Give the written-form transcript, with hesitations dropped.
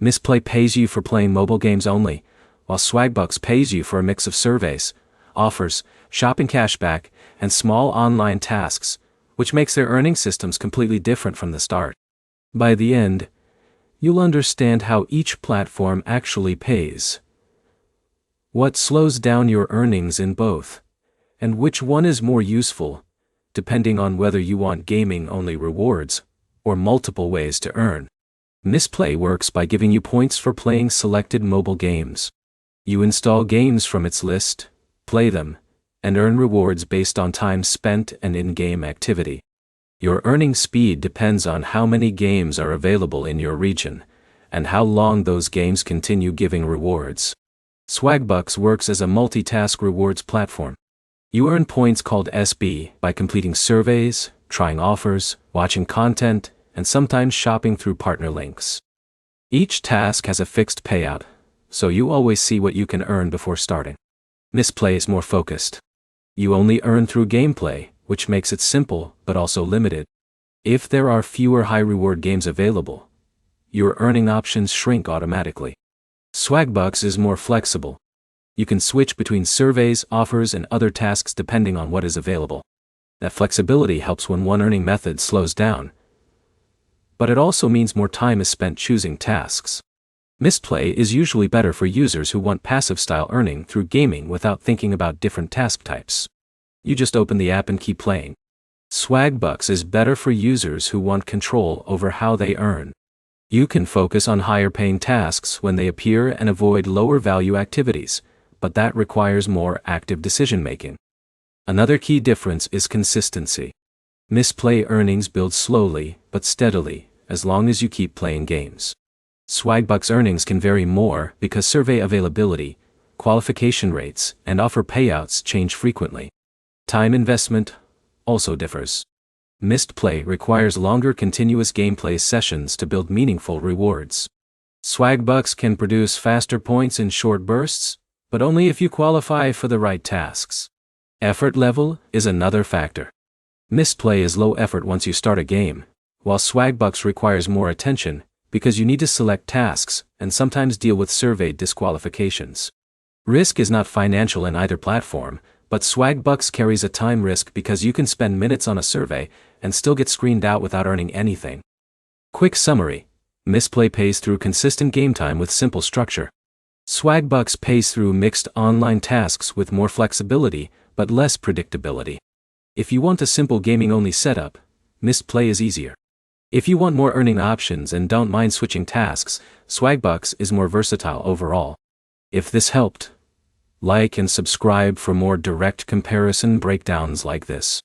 Mistplay pays you for playing mobile games only, while Swagbucks pays you for a mix of surveys, offers, shopping cashback, and small online tasks, which makes their earning systems completely different from the start. By the end, you'll understand how each platform actually pays, what slows down your earnings in both, and which one is more useful, depending on whether you want gaming-only rewards or multiple ways to earn. Mistplay works by giving you points for playing selected mobile games. You install games from its list, play them, and earn rewards based on time spent and in-game activity. Your earning speed depends on how many games are available in your region, and how long those games continue giving rewards. Swagbucks works as a multitask rewards platform. You earn points called SB by completing surveys, trying offers, watching content, and sometimes shopping through partner links. Each task has a fixed payout, so you always see what you can earn before starting. Mistplay is more focused. You only earn through gameplay, which makes it simple but also limited. If there are fewer high-reward games available, your earning options shrink automatically. Swagbucks is more flexible. You can switch between surveys, offers, and other tasks depending on what is available. That flexibility helps when one earning method slows down, but it also means more time is spent choosing tasks. Mistplay is usually better for users who want passive-style earning through gaming without thinking about different task types. You just open the app and keep playing. Swagbucks is better for users who want control over how they earn. You can focus on higher-paying tasks when they appear and avoid lower-value activities, but that requires more active decision-making. Another key difference is consistency. Mistplay earnings build slowly but steadily, as long as you keep playing games. Swagbucks earnings can vary more because survey availability, qualification rates, and offer payouts change frequently. Time investment also differs. Mistplay requires longer continuous gameplay sessions to build meaningful rewards. Swagbucks can produce faster points in short bursts, but only if you qualify for the right tasks. Effort level is another factor. Mistplay is low effort once you start a game, while Swagbucks requires more attention because you need to select tasks and sometimes deal with survey disqualifications. Risk is not financial in either platform, but Swagbucks carries a time risk because you can spend minutes on a survey and still get screened out without earning anything. Quick summary: Mistplay pays through consistent game time with simple structure. Swagbucks pays through mixed online tasks with more flexibility but less predictability. If you want a simple gaming-only setup, Mistplay is easier. If you want more earning options and don't mind switching tasks, Swagbucks is more versatile overall. If this helped, like and subscribe for more direct comparison breakdowns like this.